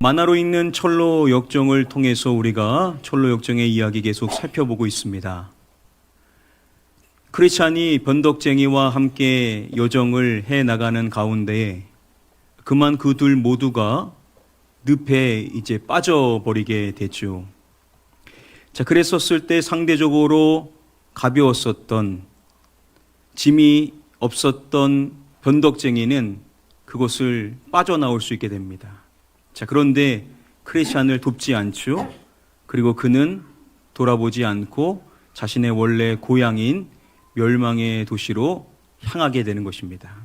만화로 읽는 철로 역정을 통해서 우리가 철로 역정의 이야기 계속 살펴보고 있습니다. 크리스찬이 변덕쟁이와 함께 여정을 해 나가는 가운데 그만 그 둘 모두가 늪에 이제 빠져버리게 됐죠. 자, 그랬었을 때 상대적으로 가벼웠었던, 짐이 없었던 변덕쟁이는 그것을 빠져나올 수 있게 됩니다. 자, 그런데 크리스찬을 돕지 않죠. 그리고 그는 돌아보지 않고 자신의 원래 고향인 멸망의 도시로 향하게 되는 것입니다.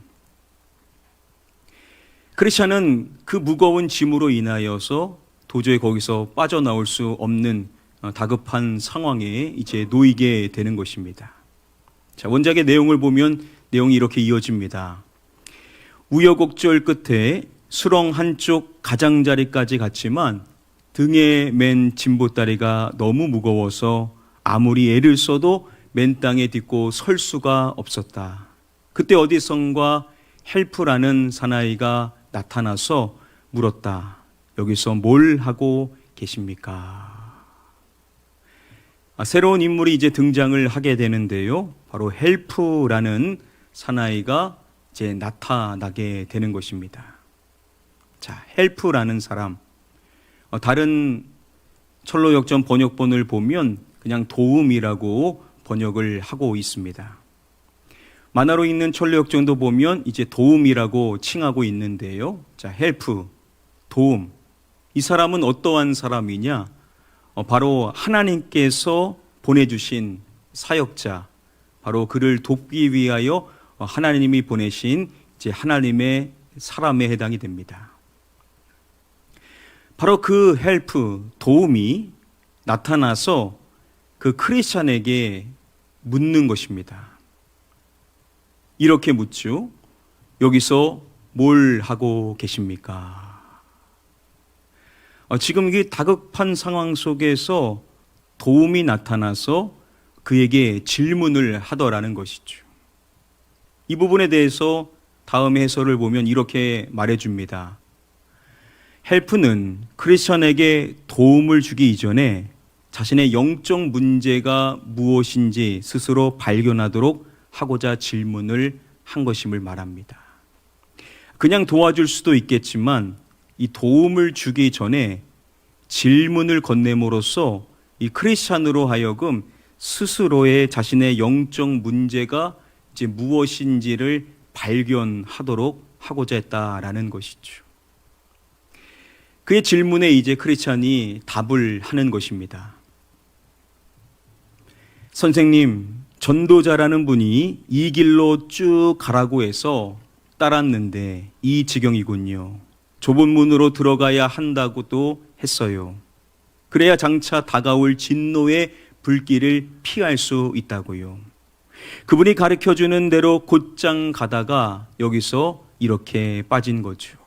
크리스찬은 그 무거운 짐으로 인하여서 도저히 거기서 빠져나올 수 없는 다급한 상황에 이제 놓이게 되는 것입니다. 자, 원작의 내용을 보면 내용이 이렇게 이어집니다. 우여곡절 끝에 수렁 한쪽 가장자리까지 갔지만 등에 맨 짐보따리가 너무 무거워서 아무리 애를 써도 맨 땅에 딛고 설 수가 없었다. 그때 어디선가 헬프라는 사나이가 나타나서 물었다. 여기서 뭘 하고 계십니까? 새로운 인물이 이제 등장을 하게 되는데요. 바로 헬프라는 사나이가 이제 나타나게 되는 것입니다. 자, 헬프라는 사람, 다른 철로 역전 번역본을 보면 그냥 도움이라고 번역을 하고 있습니다. 만화로 읽는 철로 역전도 보면 이제 도움이라고 칭하고 있는데요. 자, 헬프, 도움. 이 사람은 어떠한 사람이냐? 바로 하나님께서 보내주신 사역자, 바로 그를 돕기 위하여 하나님이 보내신 이제 하나님의 사람에 해당이 됩니다. 바로 그 헬프, 도움이 나타나서 그 크리스찬에게 묻는 것입니다. 이렇게 묻죠. 여기서 뭘 하고 계십니까? 지금 이 다급한 상황 속에서 도움이 나타나서 그에게 질문을 하더라는 것이죠. 이 부분에 대해서 다음 해설을 보면 이렇게 말해줍니다. 헬프는 크리스천에게 도움을 주기 이전에 자신의 영적 문제가 무엇인지 스스로 발견하도록 하고자 질문을 한 것임을 말합니다. 그냥 도와줄 수도 있겠지만 이 도움을 주기 전에 질문을 건네므로써 이 크리스찬으로 하여금 스스로의 자신의 영적 문제가 이제 무엇인지를 발견하도록 하고자 했다라는 것이죠. 그의 질문에 이제 크리스찬이 답을 하는 것입니다. 선생님, 전도자라는 분이 이 길로 쭉 가라고 해서 따랐는데 이 지경이군요. 좁은 문으로 들어가야 한다고도 했어요. 그래야 장차 다가올 진노의 불길을 피할 수 있다고요. 그분이 가르쳐주는 대로 곧장 가다가 여기서 이렇게 빠진 거죠.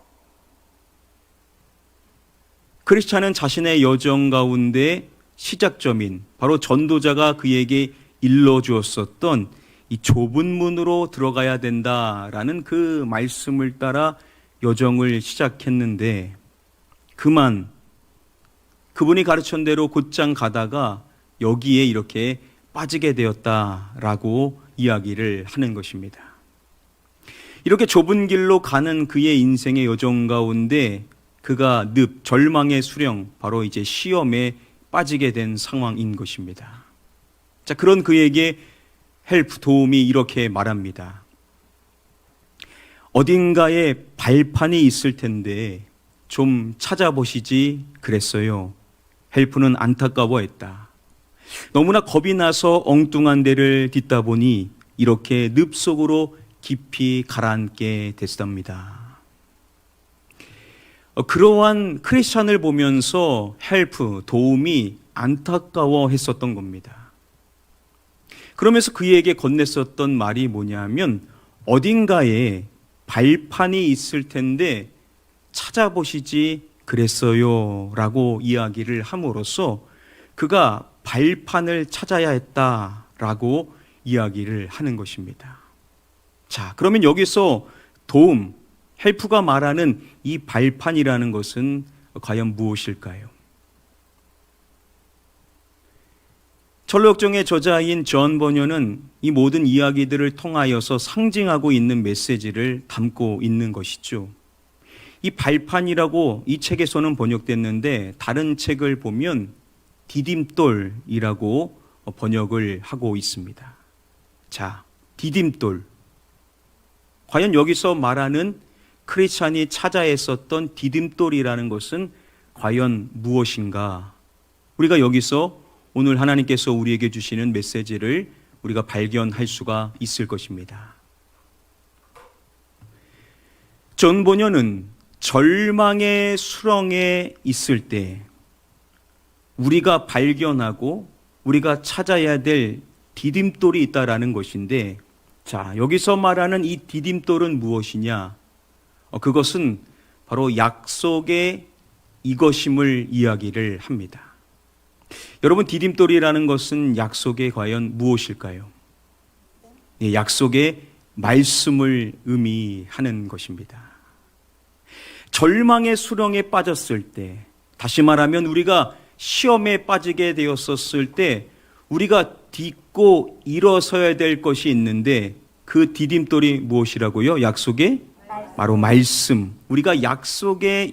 크리스찬은 자신의 여정 가운데 시작점인 바로 전도자가 그에게 일러주었었던 이 좁은 문으로 들어가야 된다라는 그 말씀을 따라 여정을 시작했는데 그만 그분이 가르친 대로 곧장 가다가 여기에 이렇게 빠지게 되었다라고 이야기를 하는 것입니다. 이렇게 좁은 길로 가는 그의 인생의 여정 가운데 그가 절망의 수령, 바로 이제 시험에 빠지게 된 상황인 것입니다. 자, 그런 그에게 헬프, 도움이 이렇게 말합니다. 어딘가에 발판이 있을 텐데 좀 찾아보시지 그랬어요. 헬프는 안타까워했다. 너무나 겁이 나서 엉뚱한 데를 딛다 보니 이렇게 늪 속으로 깊이 가라앉게 됐답니다. 그러한 크리스찬을 보면서 헬프, 도움이 안타까워했었던 겁니다. 그러면서 그에게 건넸었던 말이 뭐냐면 어딘가에 발판이 있을 텐데 찾아보시지 그랬어요 라고 이야기를 함으로써 그가 발판을 찾아야 했다라고 이야기를 하는 것입니다. 자, 그러면 여기서 도움, 헬프가 말하는 이 발판이라는 것은 과연 무엇일까요? 철로역정의 저자인 존 버녀는 이 모든 이야기들을 통하여서 상징하고 있는 메시지를 담고 있는 것이죠. 이 발판이라고 이 책에서는 번역됐는데 다른 책을 보면 디딤돌이라고 번역을 하고 있습니다. 자, 디딤돌. 과연 여기서 말하는 크리스찬이 찾아 했었던 디딤돌이라는 것은 과연 무엇인가? 우리가 여기서 오늘 하나님께서 우리에게 주시는 메시지를 우리가 발견할 수가 있을 것입니다. 존 버녀는 절망의 수렁에 있을 때 우리가 발견하고 우리가 찾아야 될 디딤돌이 있다라는 것인데, 자, 여기서 말하는 이 디딤돌은 무엇이냐? 그것은 바로 약속의 이것임을 이야기를 합니다. 여러분, 디딤돌이라는 것은 약속의 과연 무엇일까요? 예, 약속의 말씀을 의미하는 것입니다. 절망의 수렁에 빠졌을 때, 다시 말하면 우리가 시험에 빠지게 되었었을 때 우리가 딛고 일어서야 될 것이 있는데 그 디딤돌이 무엇이라고요? 약속의 바로 말씀. 우리가 약속의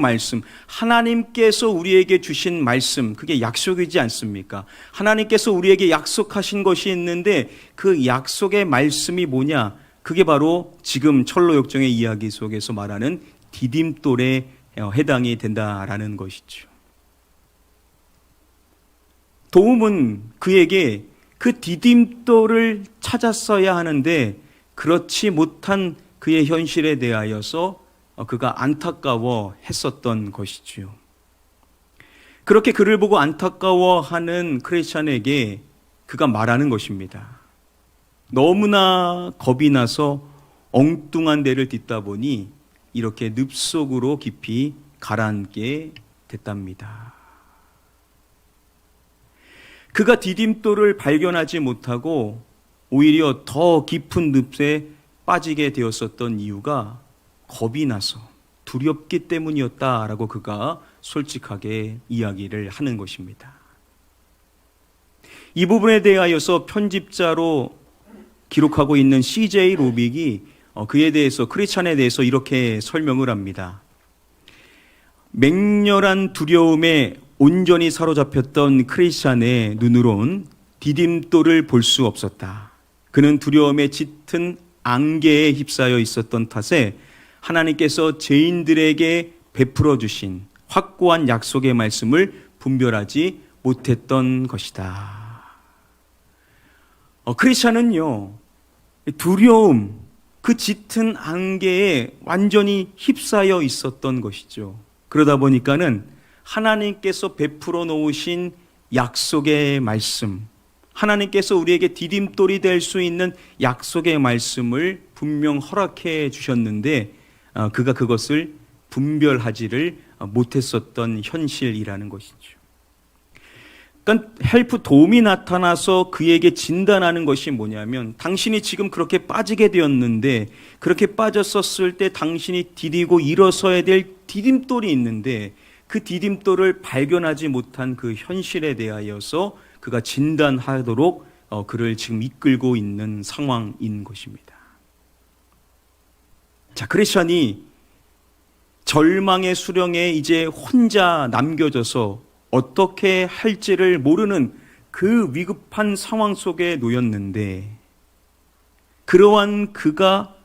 말씀, 하나님께서 우리에게 주신 말씀, 그게 약속이지 않습니까? 하나님께서 우리에게 약속하신 것이 있는데 그 약속의 말씀이 뭐냐? 그게 바로 지금 철로역정의 이야기 속에서 말하는 디딤돌에 해당이 된다라는 것이죠. 도움은 그에게 그 디딤돌을 찾았어야 하는데 그렇지 못한 그의 현실에 대하여서 그가 안타까워 했었던 것이지요. 그렇게 그를 보고 안타까워하는 크리스찬에게 그가 말하는 것입니다. 너무나 겁이 나서 엉뚱한 데를 딛다 보니 이렇게 늪속으로 깊이 가라앉게 됐답니다. 그가 디딤돌을 발견하지 못하고 오히려 더 깊은 늪에 빠지게 되었었던 이유가 겁이 나서 두렵기 때문이었다라고 그가 솔직하게 이야기를 하는 것입니다. 이 부분에 대하여서 편집자로 기록하고 있는 CJ 로빅이 그에 대해서, 크리스찬에 대해서 이렇게 설명을 합니다. 맹렬한 두려움에 온전히 사로잡혔던 크리스찬의 눈으론 디딤돌을 볼 수 없었다. 그는 두려움에 짙은 안개에 휩싸여 있었던 탓에 하나님께서 죄인들에게 베풀어 주신 확고한 약속의 말씀을 분별하지 못했던 것이다. 크리스찬은요, 두려움, 그 짙은 안개에 완전히 휩싸여 있었던 것이죠. 그러다 보니까는 하나님께서 베풀어 놓으신 약속의 말씀, 하나님께서 우리에게 디딤돌이 될 수 있는 약속의 말씀을 분명 허락해 주셨는데 그가 그것을 분별하지를 못했었던 현실이라는 것이죠. 그러니까 헬프 도움이 나타나서 그에게 진단하는 것이 뭐냐면, 당신이 지금 그렇게 빠지게 되었는데 그렇게 빠졌었을 때 당신이 디디고 일어서야 될 디딤돌이 있는데 그 디딤돌을 발견하지 못한 그 현실에 대하여서 그가 진단하도록 그를 지금 이끌고 있는 상황인 것입니다. 자, 크리스찬이 절망의 수렁에 이제 혼자 남겨져서 어떻게 할지를 모르는 그 위급한 상황 속에 놓였는데, 그러한 그가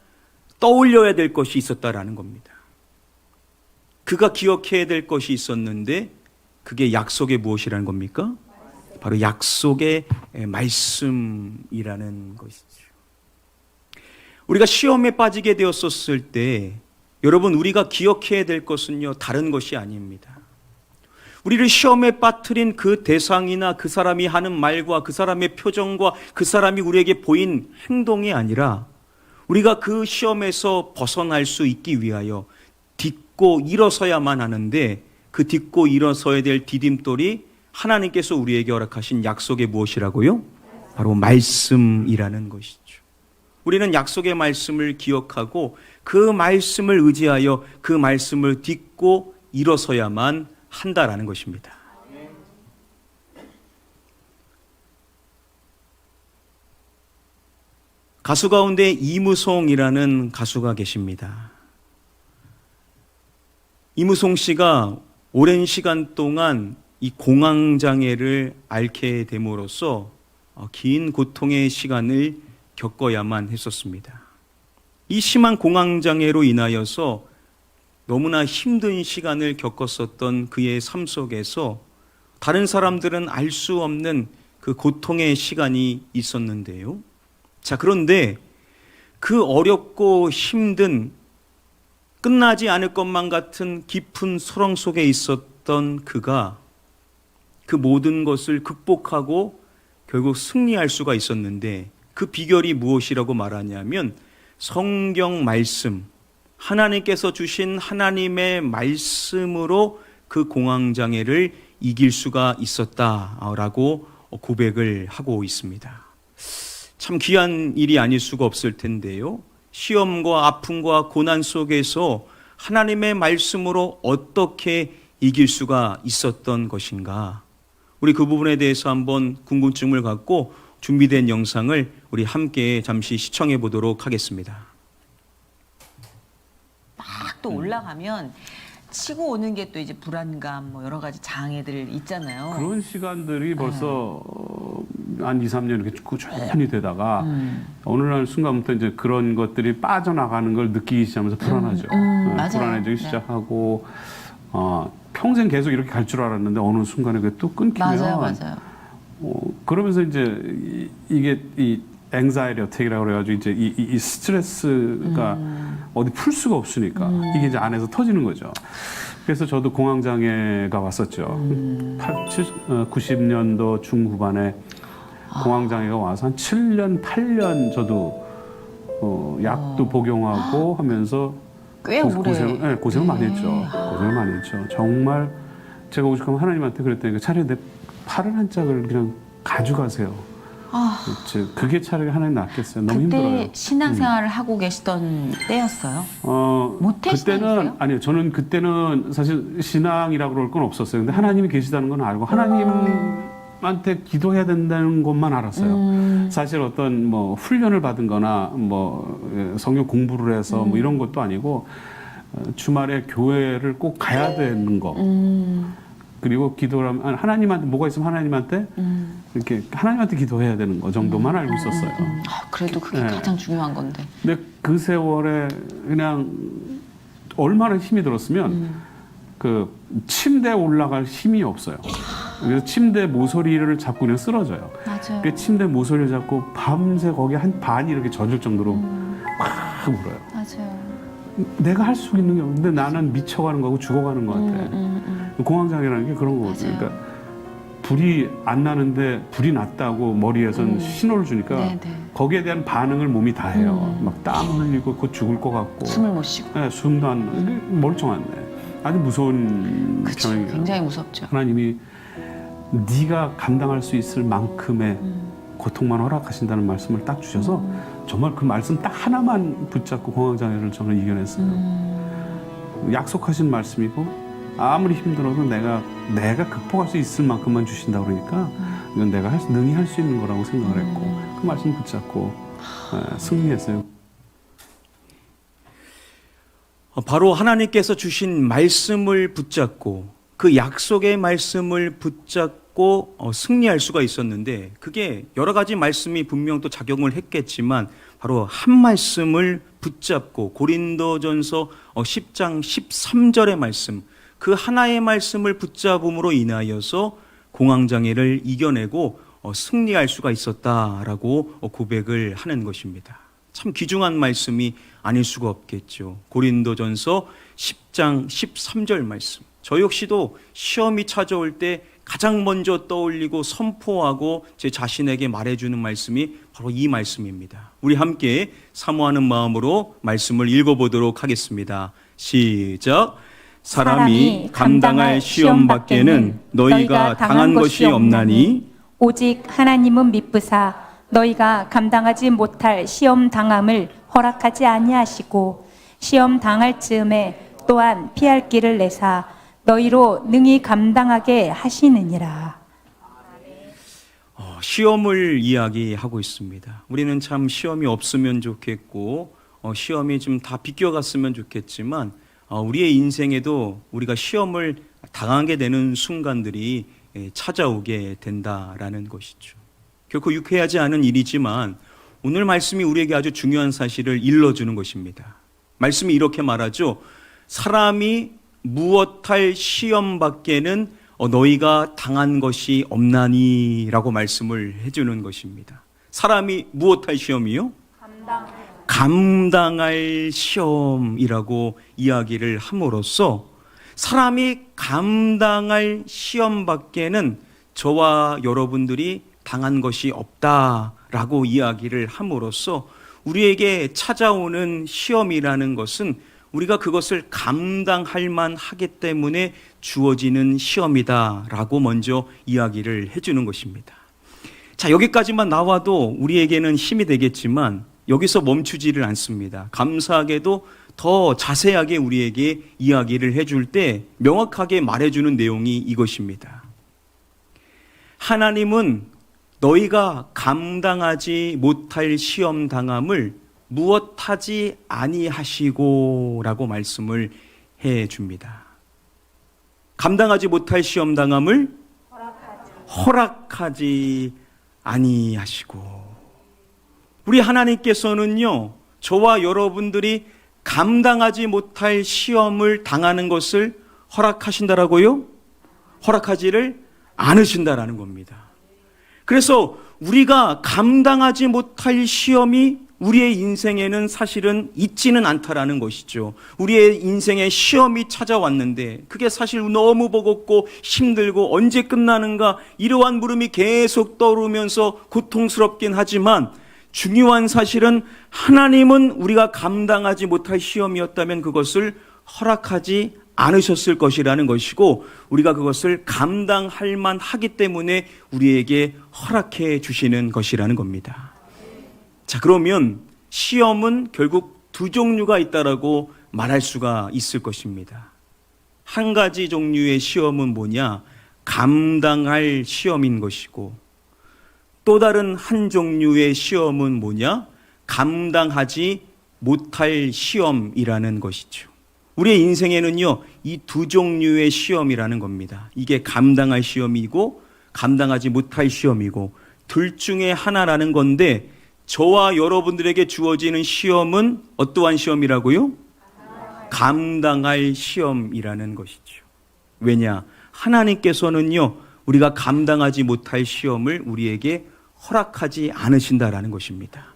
떠올려야 될 것이 있었다라는 겁니다. 그가 기억해야 될 것이 있었는데 그게 약속의 무엇이라는 겁니까? 바로 약속의 말씀이라는 것이죠. 우리가 시험에 빠지게 되었었을 때 여러분, 우리가 기억해야 될 것은요, 다른 것이 아닙니다. 우리를 시험에 빠뜨린 그 대상이나 그 사람이 하는 말과 그 사람의 표정과 그 사람이 우리에게 보인 행동이 아니라 우리가 그 시험에서 벗어날 수 있기 위하여 딛고 일어서야만 하는데, 그 딛고 일어서야 될 디딤돌이 하나님께서 우리에게 허락하신 약속의 무엇이라고요? 바로 말씀이라는 것이죠. 우리는 약속의 말씀을 기억하고 그 말씀을 의지하여 그 말씀을 딛고 일어서야만 한다라는 것입니다. 가수 가운데 이무송이라는 가수가 계십니다. 이무송 씨가 오랜 시간 동안 이 공황장애를 앓게 됨으로써 긴 고통의 시간을 겪어야만 했었습니다. 이 심한 공황장애로 인하여서 너무나 힘든 시간을 겪었었던 그의 삶 속에서 다른 사람들은 알 수 없는 그 고통의 시간이 있었는데요. 자, 그런데 그 어렵고 힘든 끝나지 않을 것만 같은 깊은 소랑 속에 있었던 그가 그 모든 것을 극복하고 결국 승리할 수가 있었는데 그 비결이 무엇이라고 말하냐면 성경 말씀, 하나님께서 주신 하나님의 말씀으로 그 공황장애를 이길 수가 있었다라고 고백을 하고 있습니다. 참 귀한 일이 아닐 수가 없을 텐데요. 시험과 아픔과 고난 속에서 하나님의 말씀으로 어떻게 이길 수가 있었던 것인가? 우리 그 부분에 대해서 한번 궁금증을 갖고 준비된 영상을 우리 함께 잠시 시청해 보도록 하겠습니다. 막 또 올라가면 치고 오는 게 또 이제 불안감, 뭐 여러 가지 장애들 있잖아요. 그런 시간들이 벌써 한 2, 3년 이렇게 꾸준히 되다가 어느 날 순간부터 이제 그런 것들이 빠져나가는 걸 느끼기 시작하면서 불안하죠. 맞아요. 불안해지기 네. 시작하고 평생 계속 이렇게 갈 줄 알았는데 어느 순간에 그게 또 끊기면 맞아요. 그러면서 이제 이게 이 앵자이티 어택이라고 그래가지고 이제 이 스트레스가 어디 풀 수가 없으니까 이게 이제 안에서 터지는 거죠. 그래서 저도 공황장애가 왔었죠. 90년도 중후반에 공황장애가 와서 한 7년, 8년 저도 약도 복용하고 하면서 꽤 오래 고생을 많이 했죠. 고생을 많이 했죠. 정말 제가 오죽하면 하나님한테 그랬더니 차라리 내 팔을 한 짝을 그냥 가져가세요. 그게 차라리 하나님 낫겠어요. 너무 힘들어요. 그때 신앙생활을 하고 계시던 때였어요? 모태 그때는 신앙이세요? 아니요. 저는 그때는 사실 신앙이라고 그럴 건 없었어요. 근데 하나님이 계시다는 건 알고 하나님한테 기도해야 된다는 것만 알았어요. 사실 어떤 뭐 훈련을 받은거나 뭐 성경 공부를 해서 뭐 이런 것도 아니고 주말에 교회를 꼭 가야 되는 거. 그리고 기도를 하면 하나님한테 뭐가 있으면 하나님한테 이렇게 하나님한테 기도해야 되는 거 정도만 알고 있었어요. 그래도 그게 네. 가장 중요한 건데. 근데 그 세월에 그냥 얼마나 힘이 들었으면 그 침대에 올라갈 힘이 없어요. 그래서 침대 모서리를 잡고 그냥 쓰러져요. 맞아요. 그 침대 모서리를 잡고 밤새 거기 한 반이 이렇게 젖을 정도로 막 울어요. 맞아요. 내가 할 수 있는 게 없는데 나는 미쳐가는 거고 죽어가는 것 같아. 공황장애라는 게 그런 거거든요. 맞아요. 그러니까 불이 안 나는데 불이 났다고 머리에선 신호를 주니까 네네. 거기에 대한 반응을 몸이 다 해요. 막 땀 흘리고 곧 죽을 것 같고. 숨을 못 쉬고. 네, 숨도 안 멀쩡한데 아주 무서운 그쵸. 병이에요. 굉장히 무섭죠. 하나님이 네가 감당할 수 있을 만큼의 고통만 허락하신다는 말씀을 딱 주셔서 정말 그 말씀 딱 하나만 붙잡고 공황장애를 저는 이겨냈어요. 약속하신 말씀이고 아무리 힘들어도 내가 극복할 수 있을 만큼만 주신다 그러니까 이건 내가 능히 할 수 있는 거라고 생각을 했고 그 말씀 붙잡고 승리했어요. 바로 하나님께서 주신 말씀을 붙잡고 그 약속의 말씀을 붙잡고 승리할 수가 있었는데 그게 여러 가지 말씀이 분명 또 작용을 했겠지만 바로 한 말씀을 붙잡고 고린도전서 10장 13절의 말씀 그 하나의 말씀을 붙잡음으로 인하여서 공황장애를 이겨내고 승리할 수가 있었다라고 고백을 하는 것입니다. 참 귀중한 말씀이 아닐 수가 없겠죠. 고린도전서 10장 13절 말씀. 저 역시도 시험이 찾아올 때 가장 먼저 떠올리고 선포하고 제 자신에게 말해주는 말씀이 바로 이 말씀입니다. 우리 함께 사모하는 마음으로 말씀을 읽어보도록 하겠습니다. 시작. 사람이 감당할 시험 밖에는 너희가 당한 것이 없나니 오직 하나님은 미쁘사 너희가 감당하지 못할 시험 당함을 허락하지 아니하시고 시험 당할 즈음에 또한 피할 길을 내사 너희로 능히 감당하게 하시느니라. 시험을 이야기하고 있습니다. 우리는 참 시험이 없으면 좋겠고 시험이 좀 다 비껴갔으면 좋겠지만 우리의 인생에도 우리가 시험을 당하게 되는 순간들이 찾아오게 된다라는 것이죠. 결코 유쾌하지 않은 일이지만 오늘 말씀이 우리에게 아주 중요한 사실을 일러주는 것입니다. 말씀이 이렇게 말하죠. 사람이 무엇할 시험 밖에는 너희가 당한 것이 없나니 라고 말씀을 해주는 것입니다. 사람이 무엇할 시험이요? 감당할 시험이라고 이야기를 함으로써 사람이 감당할 시험 밖에는 저와 여러분들이 당한 것이 없다라고 이야기를 함으로써 우리에게 찾아오는 시험이라는 것은 우리가 그것을 감당할 만하기 때문에 주어지는 시험이다라고 먼저 이야기를 해주는 것입니다. 자, 여기까지만 나와도 우리에게는 힘이 되겠지만 여기서 멈추지를 않습니다. 감사하게도 더 자세하게 우리에게 이야기를 해줄 때 명확하게 말해주는 내용이 이것입니다. 하나님은 너희가 감당하지 못할 시험 당함을 무엇하지 아니하시고 라고 말씀을 해줍니다. 감당하지 못할 시험 당함을 허락하지 아니하시고, 우리 하나님께서는요 저와 여러분들이 감당하지 못할 시험을 당하는 것을 허락하신다라고요? 허락하지를 않으신다라는 겁니다. 그래서 우리가 감당하지 못할 시험이 우리의 인생에는 사실은 있지는 않다라는 것이죠. 우리의 인생에 시험이 찾아왔는데 그게 사실 너무 버겁고 힘들고 언제 끝나는가 이러한 물음이 계속 떠오르면서 고통스럽긴 하지만 중요한 사실은 하나님은 우리가 감당하지 못할 시험이었다면 그것을 허락하지 않으셨을 것이라는 것이고 우리가 그것을 감당할 만하기 때문에 우리에게 허락해 주시는 것이라는 겁니다. 자, 그러면 시험은 결국 두 종류가 있다라고 말할 수가 있을 것입니다. 한 가지 종류의 시험은 뭐냐? 감당할 시험인 것이고 또 다른 한 종류의 시험은 뭐냐? 감당하지 못할 시험이라는 것이죠. 우리의 인생에는요, 이 두 종류의 시험이라는 겁니다. 이게 감당할 시험이고 감당하지 못할 시험이고 둘 중에 하나라는 건데 저와 여러분들에게 주어지는 시험은 어떠한 시험이라고요? 감당할 시험이라는 것이죠. 왜냐? 하나님께서는요, 우리가 감당하지 못할 시험을 우리에게 허락하지 않으신다라는 것입니다.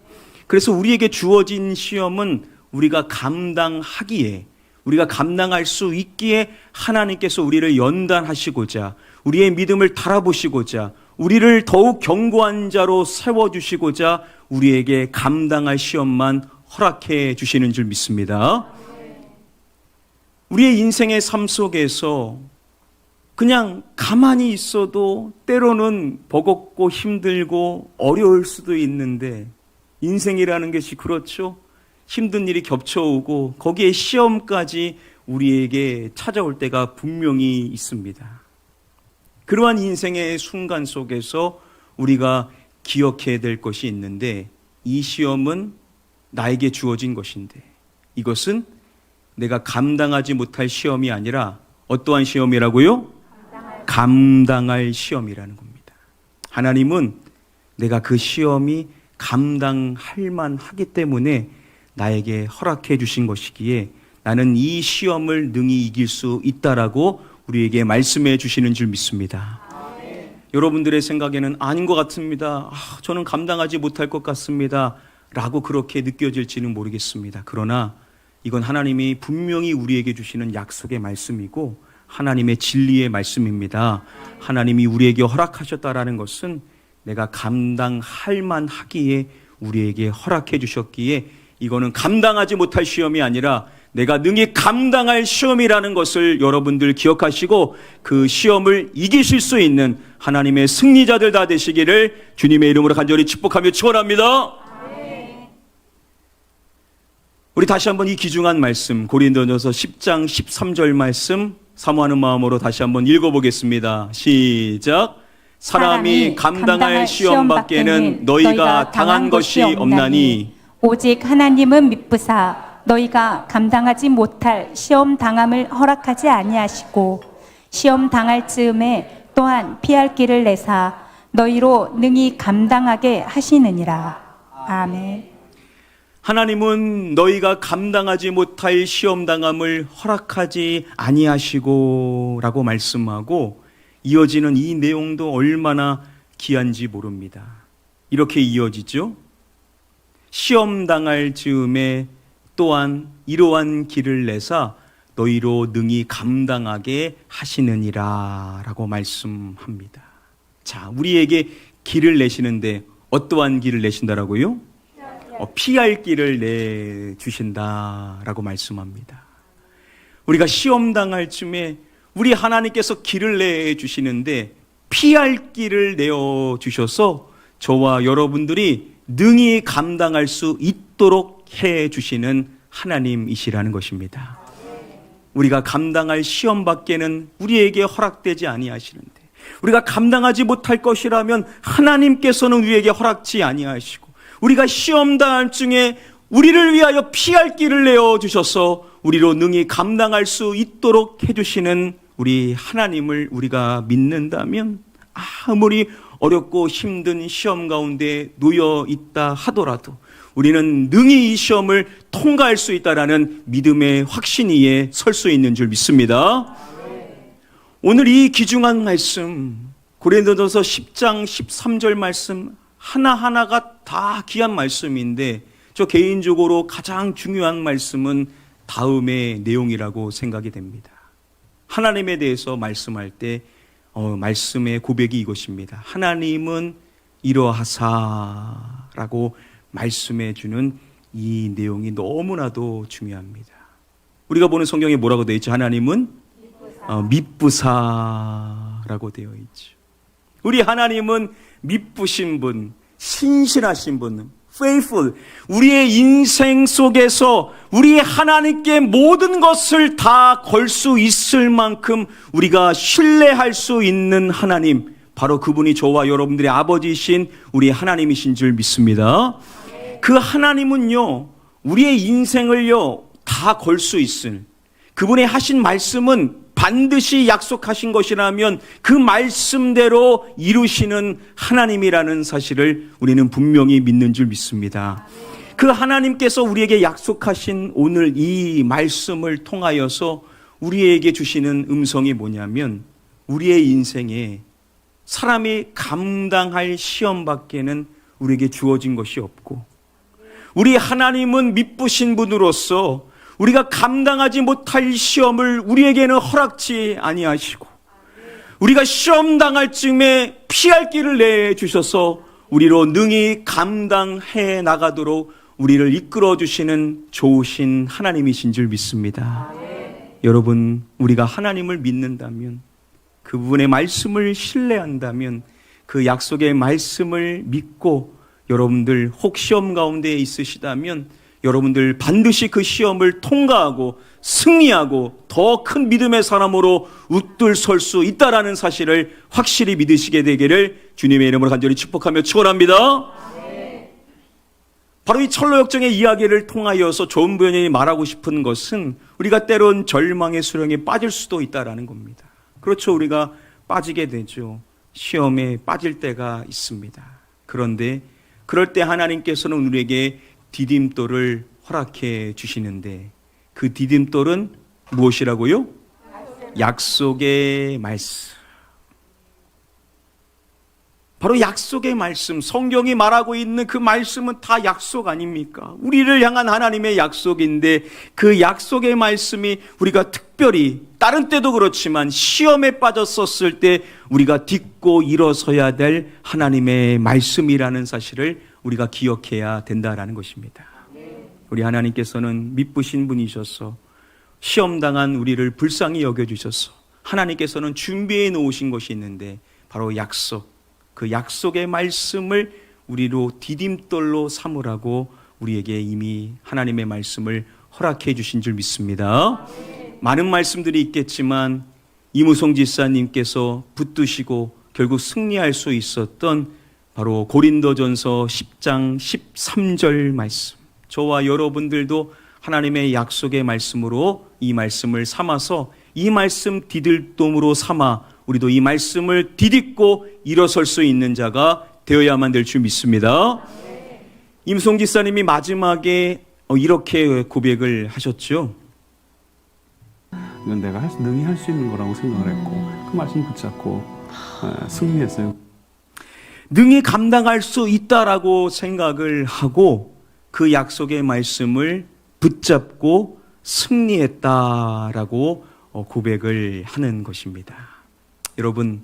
그래서 우리에게 주어진 시험은 우리가 감당하기에, 우리가 감당할 수 있기에 하나님께서 우리를 연단하시고자, 우리의 믿음을 달아보시고자, 우리를 더욱 견고한 자로 세워주시고자 우리에게 감당할 시험만 허락해 주시는 줄 믿습니다. 우리의 인생의 삶 속에서 그냥 가만히 있어도 때로는 버겁고 힘들고 어려울 수도 있는데 인생이라는 것이 그렇죠. 힘든 일이 겹쳐오고 거기에 시험까지 우리에게 찾아올 때가 분명히 있습니다. 그러한 인생의 순간 속에서 우리가 기억해야 될 것이 있는데 이 시험은 나에게 주어진 것인데 이것은 내가 감당하지 못할 시험이 아니라 어떠한 시험이라고요? 감당할 시험이라는 겁니다. 하나님은 내가 그 시험이 감당할 만하기 때문에 나에게 허락해 주신 것이기에 나는 이 시험을 능히 이길 수 있다라고 우리에게 말씀해 주시는 줄 믿습니다. 여러분들의 생각에는 아닌 것 같습니다. 저는 감당하지 못할 것 같습니다. 라고 그렇게 느껴질지는 모르겠습니다. 그러나 이건 하나님이 분명히 우리에게 주시는 약속의 말씀이고 하나님의 진리의 말씀입니다. 하나님이 우리에게 허락하셨다라는 것은 내가 감당할 만하기에 우리에게 허락해 주셨기에 이거는 감당하지 못할 시험이 아니라 내가 능히 감당할 시험이라는 것을 여러분들 기억하시고 그 시험을 이기실 수 있는 하나님의 승리자들 다 되시기를 주님의 이름으로 간절히 축복하며 축원합니다. 우리 다시 한번 이 귀중한 말씀 고린도전서 10장 13절 말씀 사모하는 마음으로 다시 한번 읽어보겠습니다. 시작. 사람이 감당할 시험 밖에는 너희가 당한 것이 없나니 오직 하나님은 미쁘사 너희가 감당하지 못할 시험 당함을 허락하지 아니하시고 시험 당할 즈음에 또한 피할 길을 내사 너희로 능히 감당하게 하시느니라. 아멘. 하나님은 너희가 감당하지 못할 시험 당함을 허락하지 아니하시고 라고 말씀하고 이어지는 이 내용도 얼마나 귀한지 모릅니다. 이렇게 이어지죠. 시험 당할 즈음에 또한 이러한 길을 내사 너희로 능히 감당하게 하시느니라 라고 말씀합니다. 자, 우리에게 길을 내시는데 어떠한 길을 내신다라고요? 피할 길을 내주신다라고 말씀합니다. 우리가 시험 당할 쯤에 우리 하나님께서 길을 내주시는데 피할 길을 내어주셔서 저와 여러분들이 능히 감당할 수 있도록 해주시는 하나님이시라는 것입니다. 우리가 감당할 시험 밖에는 우리에게 허락되지 아니하시는데 우리가 감당하지 못할 것이라면 하나님께서는 우리에게 허락지 아니하시고 우리가 시험 당할 중에 우리를 위하여 피할 길을 내어주셔서 우리로 능히 감당할 수 있도록 해주시는 우리 하나님을 우리가 믿는다면 아무리 어렵고 힘든 시험 가운데 놓여 있다 하더라도 우리는 능히 이 시험을 통과할 수 있다라는 믿음의 확신 위에 설 수 있는 줄 믿습니다. 오늘 이 귀중한 말씀 고린도전서 10장 13절 말씀 하나하나가 다 귀한 말씀인데 저 개인적으로 가장 중요한 말씀은 다음의 내용이라고 생각이 됩니다. 하나님에 대해서 말씀할 때 말씀의 고백이 이것입니다. 하나님은 이러하사라고 말씀해 주는 이 내용이 너무나도 중요합니다. 우리가 보는 성경에 뭐라고 되어 있죠? 하나님은 미쁘사라고 되어 있죠. 우리 하나님은 미쁘신 분, 신실하신 분, faithful. 우리의 인생 속에서 우리 하나님께 모든 것을 다 걸 수 있을 만큼 우리가 신뢰할 수 있는 하나님, 바로 그분이 저와 여러분들의 아버지이신 우리 하나님이신 줄 믿습니다. 그 하나님은요, 우리의 인생을요, 다 걸 수 있을 그분의 하신 말씀은 반드시 약속하신 것이라면 그 말씀대로 이루시는 하나님이라는 사실을 우리는 분명히 믿는 줄 믿습니다. 그 하나님께서 우리에게 약속하신 오늘 이 말씀을 통하여서 우리에게 주시는 음성이 뭐냐면 우리의 인생에 사람이 감당할 시험밖에는 우리에게 주어진 것이 없고 우리 하나님은 미쁘신 분으로서 우리가 감당하지 못할 시험을 우리에게는 허락지 아니하시고 우리가 시험 당할 쯤에 피할 길을 내주셔서 우리로 능히 감당해 나가도록 우리를 이끌어 주시는 좋으신 하나님이신 줄 믿습니다. 여러분, 우리가 하나님을 믿는다면 그분의 말씀을 신뢰한다면 그 약속의 말씀을 믿고 여러분들 혹 시험 가운데 있으시다면 여러분들 반드시 그 시험을 통과하고 승리하고 더 큰 믿음의 사람으로 웃들 설 수 있다라는 사실을 확실히 믿으시게 되기를 주님의 이름으로 간절히 축복하며 축원합니다. 바로 이 철로 역정의 이야기를 통하여서 존 부연이 말하고 싶은 것은 우리가 때론 절망의 수렁에 빠질 수도 있다라는 겁니다. 그렇죠. 우리가 빠지게 되죠. 시험에 빠질 때가 있습니다. 그런데 그럴 때 하나님께서는 우리에게 디딤돌을 허락해 주시는데 그 디딤돌은 무엇이라고요? 약속의 말씀. 바로 약속의 말씀, 성경이 말하고 있는 그 말씀은 다 약속 아닙니까? 우리를 향한 하나님의 약속인데 그 약속의 말씀이 우리가 특별히 다른 때도 그렇지만 시험에 빠졌었을 때 우리가 딛고 일어서야 될 하나님의 말씀이라는 사실을 우리가 기억해야 된다라는 것입니다. 우리 하나님께서는 미쁘신 분이셔서 시험당한 우리를 불쌍히 여겨주셔서 하나님께서는 준비해 놓으신 것이 있는데 바로 약속, 그 약속의 말씀을 우리로 디딤돌로 삼으라고 우리에게 이미 하나님의 말씀을 허락해 주신 줄 믿습니다. 많은 말씀들이 있겠지만 이무송 지사님께서 붙드시고 결국 승리할 수 있었던 바로 고린도전서 10장 13절 말씀. 저와 여러분들도 하나님의 약속의 말씀으로 이 말씀을 삼아서 이 말씀 디딜돔으로 삼아 우리도 이 말씀을 디딛고 일어설 수 있는 자가 되어야만 될 줄 믿습니다. 임송 지사님이 마지막에 이렇게 고백을 하셨죠. 이건 내가 능히 할 수 있는 거라고 생각을 했고 그 말씀 붙잡고 승리했어요. 능히 감당할 수 있다라고 생각을 하고 그 약속의 말씀을 붙잡고 승리했다라고 고백을 하는 것입니다. 여러분,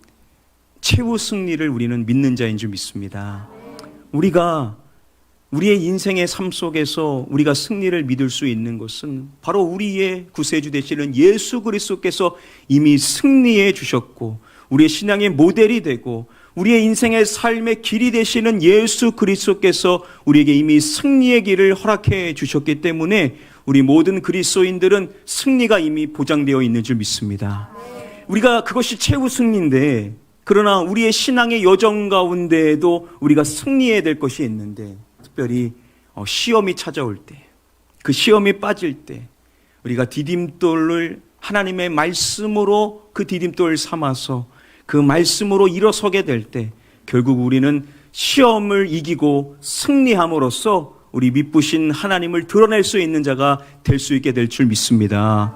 최후 승리를 우리는 믿는 자인 줄 믿습니다. 우리가 우리의 인생의 삶 속에서 우리가 승리를 믿을 수 있는 것은 바로 우리의 구세주 되시는 예수 그리스도께서 이미 승리해 주셨고 우리의 신앙의 모델이 되고 우리의 인생의 삶의 길이 되시는 예수 그리스도께서 우리에게 이미 승리의 길을 허락해 주셨기 때문에 우리 모든 그리스도인들은 승리가 이미 보장되어 있는 줄 믿습니다. 우리가 그것이 최후 승리인데, 그러나 우리의 신앙의 여정 가운데에도 우리가 승리해야 될 것이 있는데, 특별히 시험이 찾아올 때, 그 시험이 빠질 때 우리가 디딤돌을 하나님의 말씀으로 그 디딤돌을 삼아서 그 말씀으로 일어서게 될 때 결국 우리는 시험을 이기고 승리함으로써 우리 믿으신 하나님을 드러낼 수 있는 자가 될 수 있게 될 줄 믿습니다.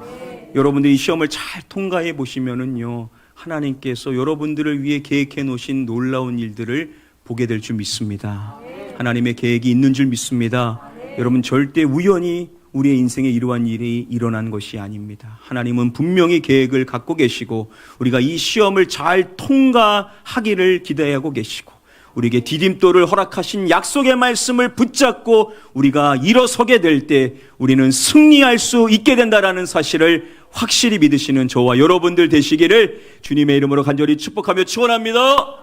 여러분들이 시험을 잘 통과해 보시면은요, 하나님께서 여러분들을 위해 계획해 놓으신 놀라운 일들을 보게 될 줄 믿습니다. 하나님의 계획이 있는 줄 믿습니다. 여러분, 절대 우연히 우리의 인생에 이러한 일이 일어난 것이 아닙니다. 하나님은 분명히 계획을 갖고 계시고 우리가 이 시험을 잘 통과하기를 기대하고 계시고 우리에게 디딤돌을 허락하신 약속의 말씀을 붙잡고 우리가 일어서게 될 때 우리는 승리할 수 있게 된다라는 사실을 확실히 믿으시는 저와 여러분들 되시기를 주님의 이름으로 간절히 축복하며 축원합니다.